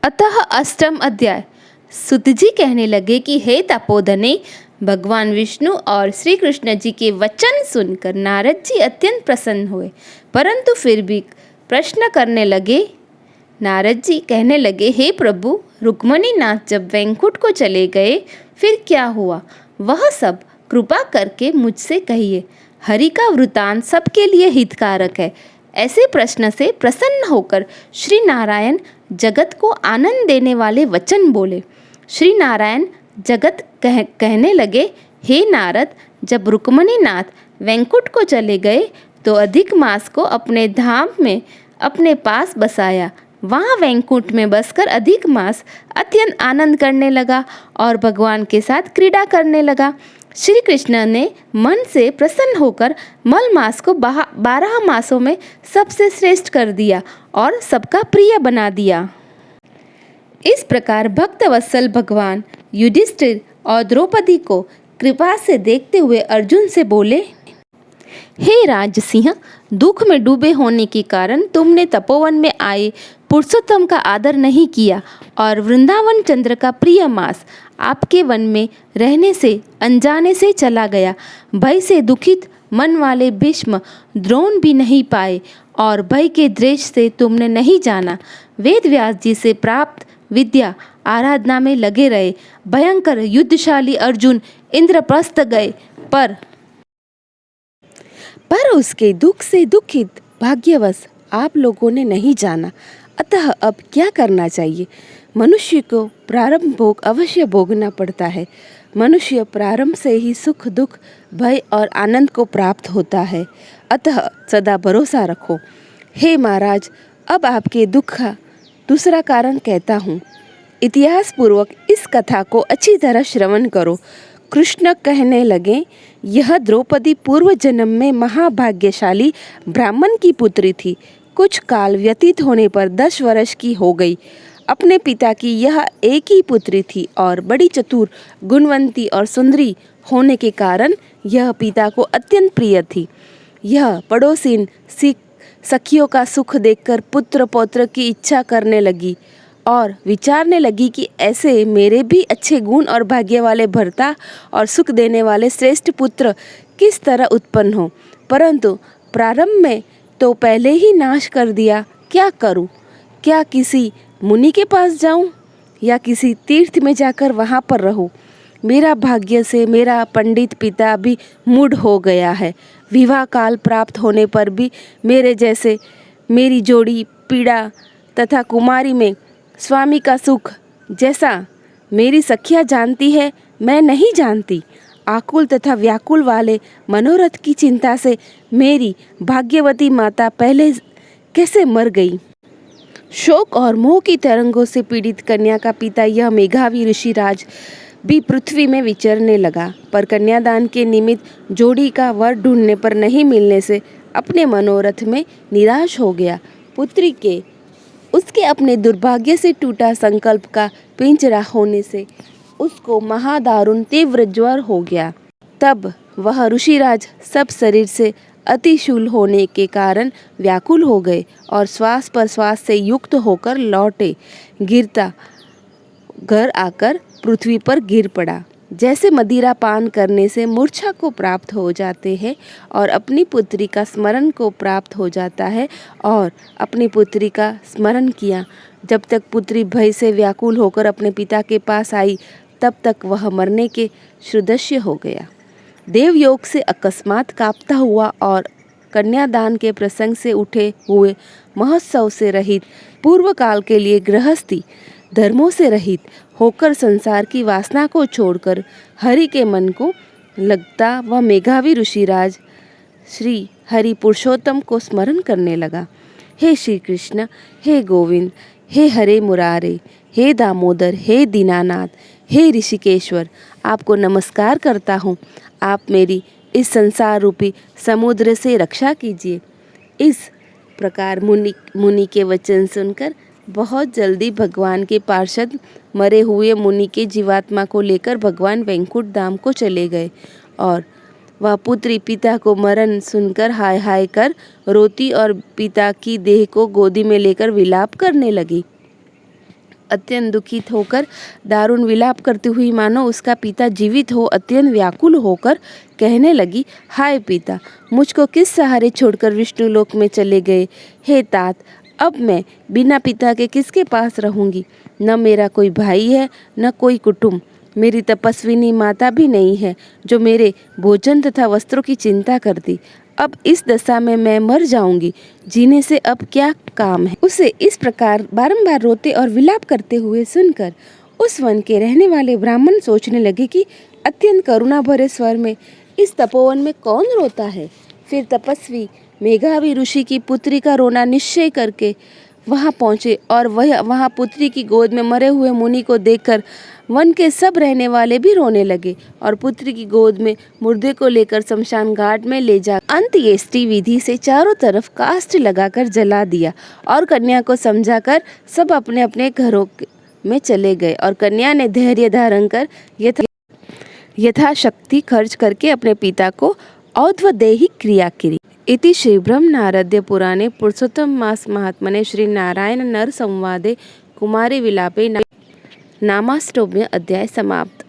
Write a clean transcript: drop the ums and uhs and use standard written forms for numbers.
अतः अष्टम अध्याय। सुत जी कहने लगे कि हे तपोधने, भगवान विष्णु और श्री कृष्ण जी के वचन सुनकर नारद जी अत्यंत प्रसन्न हुए, परंतु फिर भी प्रश्न करने लगे। नारद जी कहने लगे, हे प्रभु, रुक्मणी नाथ जब वैकुंठ को चले गए फिर क्या हुआ, वह सब कृपा करके मुझसे कहिए। हरि का वृतांत सबके लिए हितकारक है। ऐसे प्रश्न से प्रसन्न होकर श्री नारायण जगत को आनंद देने वाले वचन बोले। श्री नारायण जगत कहने लगे, हे नारद, जब रुक्मणी नाथ वैकुंठ को चले गए तो अधिक मास को अपने धाम में अपने पास बसाया। वहाँ वैकुंठ में बसकर अधिक मास अत्यंत आनंद करने लगा और भगवान के साथ क्रीड़ा करने लगा। श्री कृष्ण ने मन से प्रसन्न होकर मल मास को 12 मासों में सबसे श्रेष्ठ कर दिया और सबका प्रिय बना दिया। इस प्रकार भक्तवत्सल भगवान युधिष्ठिर और द्रौपदी को कृपा से देखते हुए अर्जुन से बोले, हे राजसिंह, दुख में डूबे होने के कारण तुमने तपोवन में आए पुरुषोत्तम का आदर नहीं किया और वृंदावन चंद्र का प्रिय मास आपके वन में रहने से अनजाने से चला गया। भय से दुखित मन वाले भीष्म द्रोण भी नहीं पाए और भय के द्वेष से तुमने नहीं जाना। वेद व्यास जी से प्राप्त विद्या आराधना में लगे रहे। भयंकर युद्धशाली अर्जुन इंद्रप्रस्थ गए, पर उसके दुख से दुखित भाग्यवश आप लोगों ने नहीं जाना। अतः अब क्या करना चाहिए? मनुष्य को प्रारंभ भोग अवश्य भोगना पड़ता है। मनुष्य प्रारंभ से ही सुख दुख भय और आनंद को प्राप्त होता है। अतः सदा भरोसा रखो। हे महाराज, अब आपके दुख का दूसरा कारण कहता हूँ। इतिहास पूर्वक इस कथा को अच्छी तरह श्रवण करो। कृष्ण कहने लगे, यह द्रौपदी पूर्व जन्म में महाभाग्यशाली ब्राह्मण की पुत्री थी। कुछ काल व्यतीत होने पर 10 वर्ष की हो गई। अपने पिता की यह एक ही पुत्री थी और बड़ी चतुर, गुणवंती और सुंदरी होने के कारण यह पिता को अत्यंत प्रिय थी। यह पड़ोसिन सखियों का सुख देखकर पुत्र पौत्र की इच्छा करने लगी और विचारने लगी कि ऐसे मेरे भी अच्छे गुण और भाग्य वाले भर्ता और सुख देने वाले श्रेष्ठ पुत्र किस तरह उत्पन्न हो, परंतु प्रारंभ में तो पहले ही नाश कर दिया। क्या करूं? क्या किसी मुनि के पास जाऊं या किसी तीर्थ में जाकर वहां पर रहूं? मेरा भाग्य से मेरा पंडित पिता भी मूढ़ हो गया है। विवाह काल प्राप्त होने पर भी मेरे जैसे मेरी जोड़ी पीड़ा तथा कुमारी में स्वामी का सुख जैसा मेरी सखियाँ जानती है, मैं नहीं जानती। आकुल तथा व्याकुल वाले मनोरथ की चिंता से मेरी भाग्यवती माता पहले कैसे मर गई। शोक और मोह की तरंगों से पीड़ित कन्या का पिता यह मेघावी ऋषिराज भी पृथ्वी में विचरने लगा, पर कन्यादान के निमित्त जोड़ी का वर ढूंढने पर नहीं मिलने से अपने मनोरथ में निराश हो गया। पुत्री के उसके अपने दुर्भाग्य से टूटा संकल्प का पिंजरा होने से उसको महादारुण तीव्र ज्वर हो गया। तब वह ऋषिराज सब शरीर से अतिशूल होने के कारण व्याकुल हो गए और श्वास पर श्वास से युक्त होकर लौटे। गिरता घर आकर पृथ्वी पर गिर पड़ा। जैसे मदिरा पान करने से मूर्छा को प्राप्त हो जाते हैं और अपनी पुत्री का स्मरण को प्राप्त हो जाता है, और अपनी पुत्री का स्मरण किया। जब तक पुत्री भय से व्याकुल होकर अपने पिता के पास आई, तब तक वह मरने के सदृश्य हो गया। देवयोग से अकस्मात कांपता हुआ और कन्यादान के प्रसंग से उठे हुए महोत्सव से रहित, पूर्व काल के लिए गृहस्थी धर्मों से रहित होकर संसार की वासना को छोड़कर हरि के मन को लगता वह मेघावी ऋषिराज श्री हरि पुरुषोत्तम को स्मरण करने लगा। हे श्री कृष्ण, हे गोविंद, हे हरे मुरारे, हे दामोदर, हे दीनानाथ, हे ऋषिकेश्वर, आपको नमस्कार करता हूँ। आप मेरी इस संसार रूपी समुद्र से रक्षा कीजिए। इस प्रकार मुनि के वचन सुनकर बहुत जल्दी भगवान के पार्षद मरे हुए मुनि के जीवात्मा को लेकर भगवान वैकुंठ धाम को चले गए और वह पुत्री पिता को मरण सुनकर हाय हाय कर रोती और पिता की देह को गोदी में लेकर विलाप करने लगी। अत्यंत दुखित होकर दारुण विलाप करती हुई मानो उसका पिता जीवित हो अत्यंत व्याकुल होकर कहने लगी, हाय पिता, मुझको किस सहारे छोड़कर विष्णु लोक में चले गए। हे तात, अब मैं बिना पिता के किसके पास रहूंगी। न मेरा कोई भाई है न कोई कुटुंब, मेरी तपस्विनी माता भी नहीं है जो मेरे भोजन तथा वस्त्रों की चिंता करती। अब इस दशा में मैं मर जाऊंगी, जीने से अब क्या काम है। उसे इस प्रकार बारंबार रोते और विलाप करते हुए सुनकर उस वन के रहने वाले ब्राह्मण सोचने लगे कि अत्यंत करुणा भरे स्वर में इस तपोवन में कौन रोता है। फिर तपस्वी मेघावी ऋषि की पुत्री का रोना निश्चय करके वहां पहुंचे और वह वहां पुत्री की गोद में मरे हुए मुनि को देखकर वन के सब रहने वाले भी रोने लगे और पुत्री की गोद में मुर्दे को लेकर शमशान घाट में ले जा अंत्येष्टि विधि से चारों तरफ काष्ठ लगाकर जला दिया और कन्या को समझाकर सब अपने अपने घरों में चले गए और कन्या ने धैर्य धारण कर यथाशक्ति खर्च करके अपने पिता को औध्वर्देही क्रिया की। इति श्री ब्रह्मनारद्य पुराणे पुरुषोत्तम मास महात्मने श्री नारायण नर संवादे कुमारी विलापे नामाष्टोम्य अध्याय समाप्त।